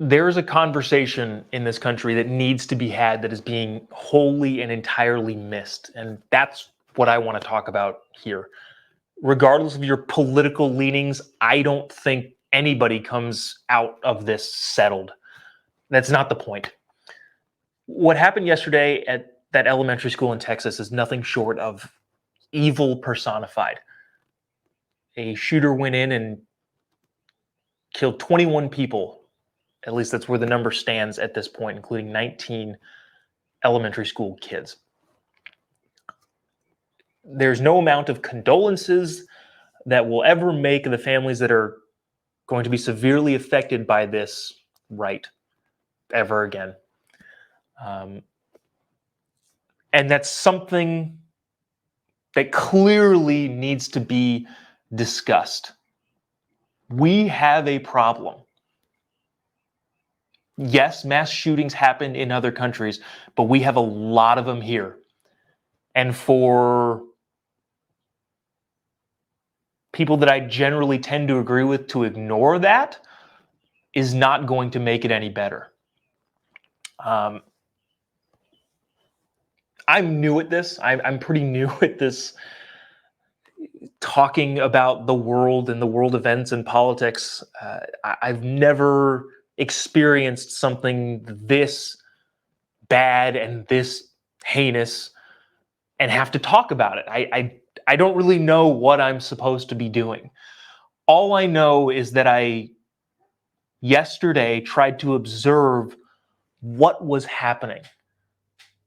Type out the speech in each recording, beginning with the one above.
There is a conversation in this country that needs to be had that is being wholly and entirely missed. And that's what I want to talk about here. Regardless of your political leanings, I don't think anybody comes out of this settled. That's not the point. What happened yesterday at that elementary school in Texas is nothing short of evil personified. A shooter went in and killed 21 people. At least that's where the number stands at this point, including 19 elementary school kids. There's no amount of condolences that will ever make the families that are going to be severely affected by this right ever again. And that's something that clearly needs to be discussed. We have a problem. Yes, mass shootings happen in other countries, but we have a lot of them here. And for people that I generally tend to agree with, to ignore that is not going to make it any better. I'm new at this. I'm pretty new at this, talking about the world and the world events and politics. I've never experienced something this bad and this heinous and have to talk about it. I don't really know what I'm supposed to be doing. All I know is that I yesterday tried to observe what was happening.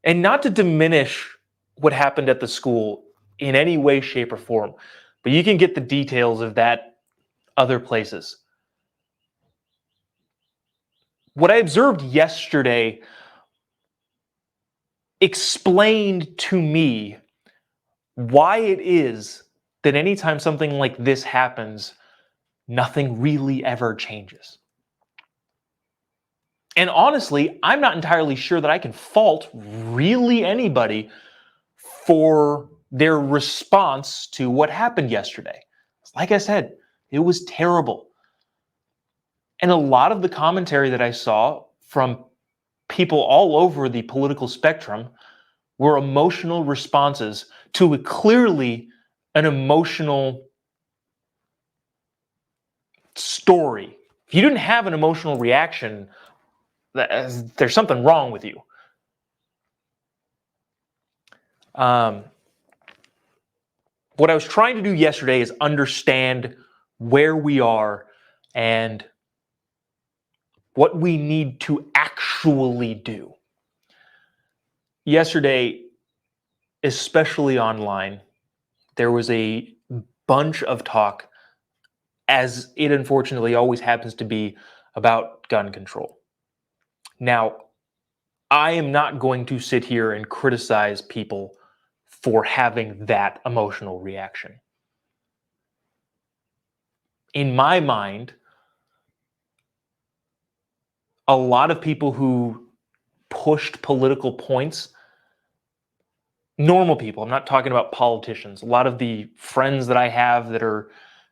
And not to diminish what happened at the school in any way, shape, or form, but you can get the details of that other places. What I observed yesterday explained to me why it is that anytime something like this happens, nothing really ever changes. And honestly, I'm not entirely sure that I can fault really anybody for their response to what happened yesterday. Like I said, it was terrible. And a lot of the commentary that I saw from people all over the political spectrum were emotional responses to clearly an emotional story. If you didn't have an emotional reaction, there's something wrong with you. What I was trying to do yesterday is understand where we are and what we need to actually do. Yesterday, especially online, there was a bunch of talk, as it unfortunately always happens to be, about gun control. Now, I am not going to sit here and criticize people for having that emotional reaction. In my mind, a lot of people who pushed political points, normal people, I'm not talking about politicians, a lot of the friends that I have that are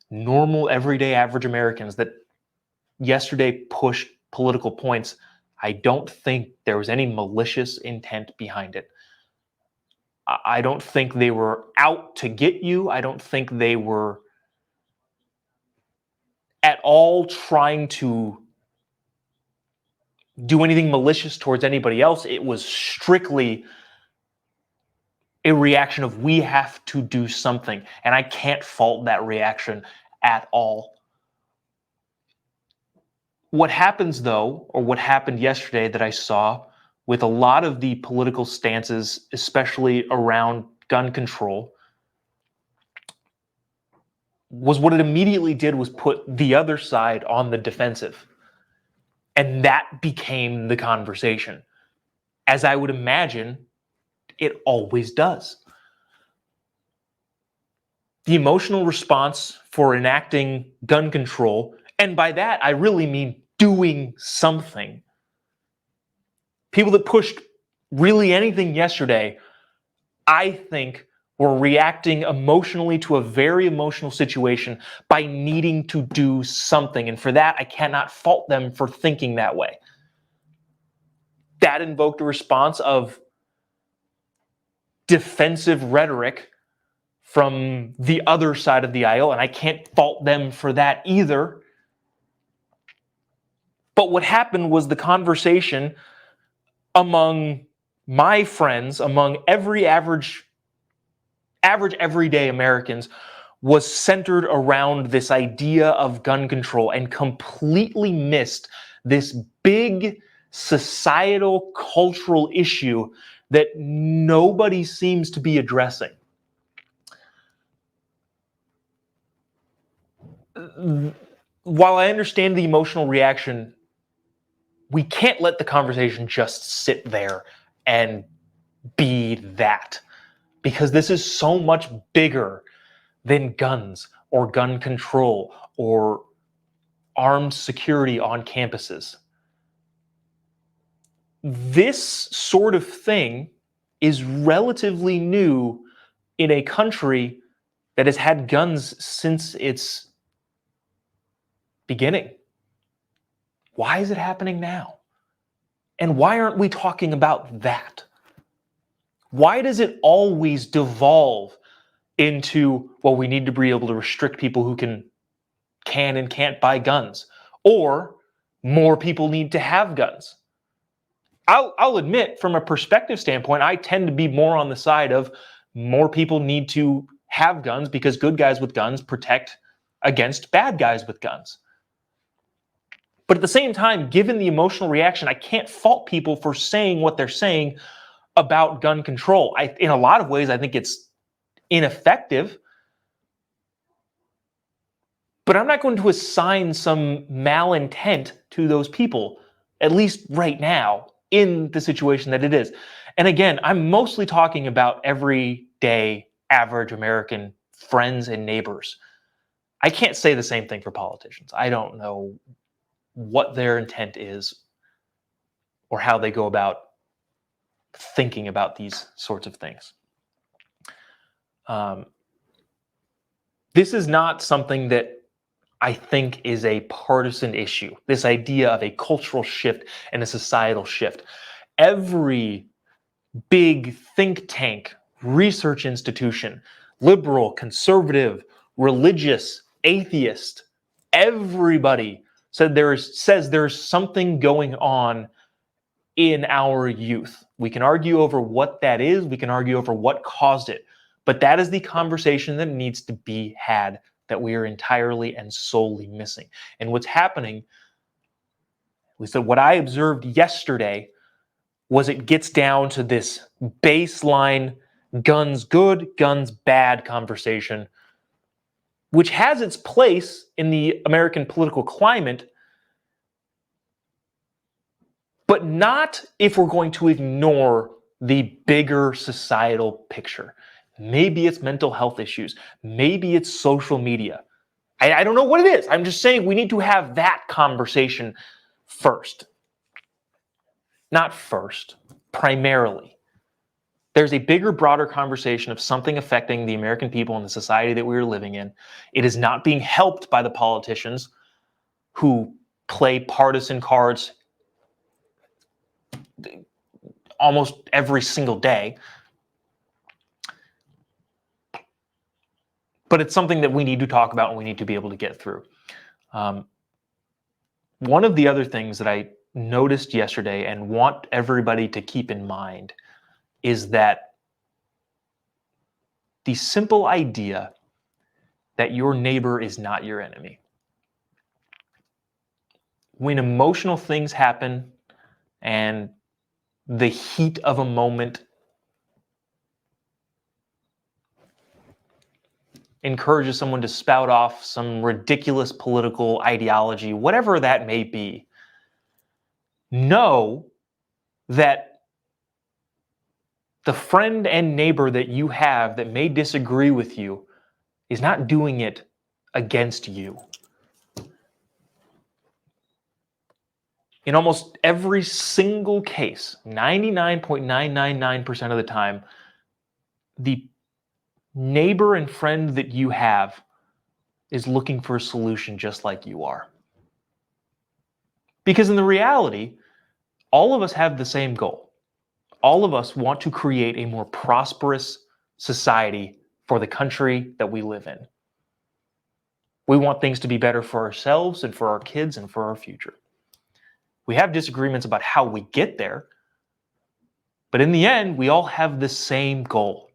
normal, everyday, average Americans that yesterday pushed political points, I don't think there was any malicious intent behind it. I don't think they were out to get you. I don't think they were at all trying to do anything malicious towards anybody else. It was strictly a reaction of, we have to do something. And I can't fault that reaction at all. What happens, though, or what happened yesterday that I saw with a lot of the political stances, especially around gun control, was what it immediately did was put the other side on the defensive. And that became the conversation, as I would imagine it always does. The emotional response for enacting gun control, and by that I really mean doing something. People that pushed really anything yesterday, I think, We're reacting emotionally to a very emotional situation by needing to do something. And for that, I cannot fault them for thinking that way. That invoked a response of defensive rhetoric from the other side of the aisle, and I can't fault them for that either. But what happened was the conversation among my friends, among every average everyday Americans, was centered around this idea of gun control and completely missed this big societal cultural issue that nobody seems to be addressing. While I understand the emotional reaction, we can't let the conversation just sit there and be that, because this is so much bigger than guns or gun control or armed security on campuses. This sort of thing is relatively new in a country that has had guns since its beginning. Why is it happening now? And why aren't we talking about that? Why does it always devolve into, well, we need to be able to restrict people who can and can't buy guns, or more people need to have guns? I'll admit, from a perspective standpoint, I tend to be more on the side of more people need to have guns because good guys with guns protect against bad guys with guns. But at the same time, given the emotional reaction, I can't fault people for saying what they're saying about gun control. In a lot of ways, I think it's ineffective. But I'm not going to assign some malintent to those people, at least right now, in the situation that it is. And again, I'm mostly talking about everyday, average American friends and neighbors. I can't say the same thing for politicians. I don't know what their intent is or how they go about thinking about these sorts of things. This is not something that I think is a partisan issue, this idea of a cultural shift and a societal shift. Every big think tank, research institution, liberal, conservative, religious, atheist, everybody says there's something going on in our youth. We can argue over what that is, we can argue over what caused it, but that is the conversation that needs to be had, that we are entirely and solely missing. And what's happening, at least what I observed yesterday, was it gets down to this baseline guns good, guns bad conversation, which has its place in the American political climate, but not if we're going to ignore the bigger societal picture. Maybe it's mental health issues. Maybe it's social media. I don't know what it is. I'm just saying we need to have that conversation first. Not first, primarily. There's a bigger, broader conversation of something affecting the American people and the society that we are living in. It is not being helped by the politicians who play partisan cards almost every single day. But it's something that we need to talk about and we need to be able to get through. One of the other things that I noticed yesterday and want everybody to keep in mind is that the simple idea that your neighbor is not your enemy. When emotional things happen and the heat of a moment encourages someone to spout off some ridiculous political ideology, whatever that may be, know that the friend and neighbor that you have that may disagree with you is not doing it against you. In almost every single case, 99.999% of the time, the neighbor and friend that you have is looking for a solution just like you are. Because in the reality, all of us have the same goal. All of us want to create a more prosperous society for the country that we live in. We want things to be better for ourselves and for our kids and for our future. We have disagreements about how we get there, but in the end, we all have the same goal.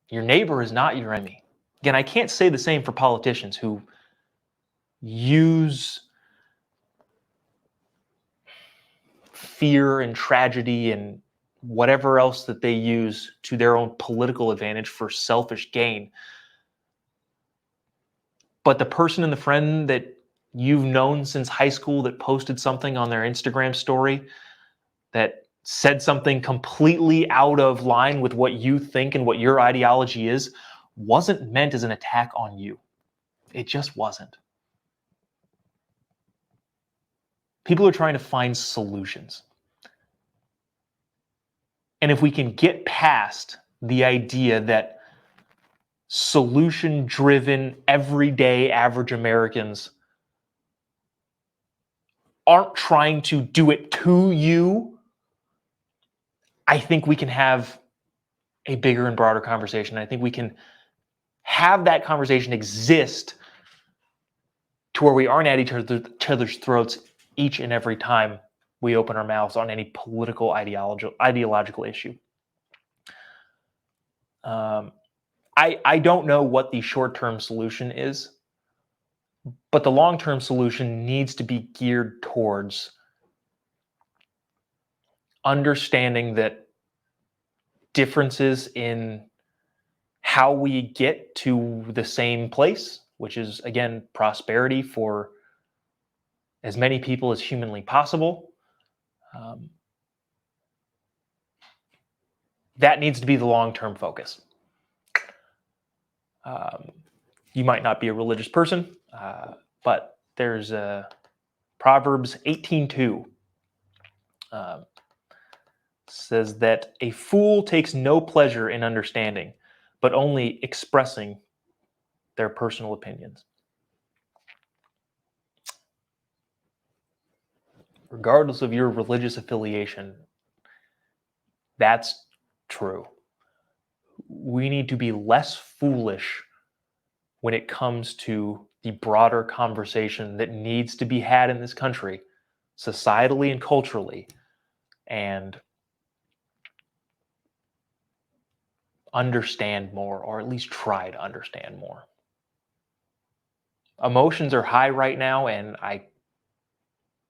Your neighbor is not your enemy. Again, I can't say the same for politicians who use fear and tragedy and whatever else that they use to their own political advantage for selfish gain. But the person and the friend that you've known since high school that posted something on their Instagram story that said something completely out of line with what you think and what your ideology is wasn't meant as an attack on you. It just wasn't. People are trying to find solutions. And if we can get past the idea that solution-driven, everyday average Americans aren't trying to do it to you, I think we can have a bigger and broader conversation. I think we can have that conversation exist to where we aren't at each other's throats each and every time we open our mouths on any political ideological issue. I don't know what the short-term solution is, but the long-term solution needs to be geared towards understanding that differences in how we get to the same place, which is, again, prosperity for as many people as humanly possible, that needs to be the long-term focus. You might not be a religious person, but there's Proverbs 18:2 says that a fool takes no pleasure in understanding, but only expressing their personal opinions. Regardless of your religious affiliation, that's true. We need to be less foolish when it comes to the broader conversation that needs to be had in this country, societally and culturally, and understand more, or at least try to understand more. Emotions are high right now, and I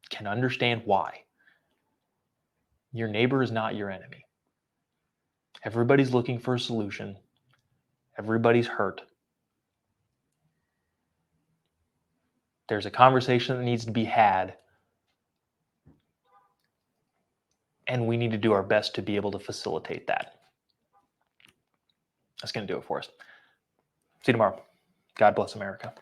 can understand why. Your neighbor is not your enemy. Everybody's looking for a solution. Everybody's hurt. There's a conversation that needs to be had, and we need to do our best to be able to facilitate that. That's going to do it for us. See you tomorrow. God bless America.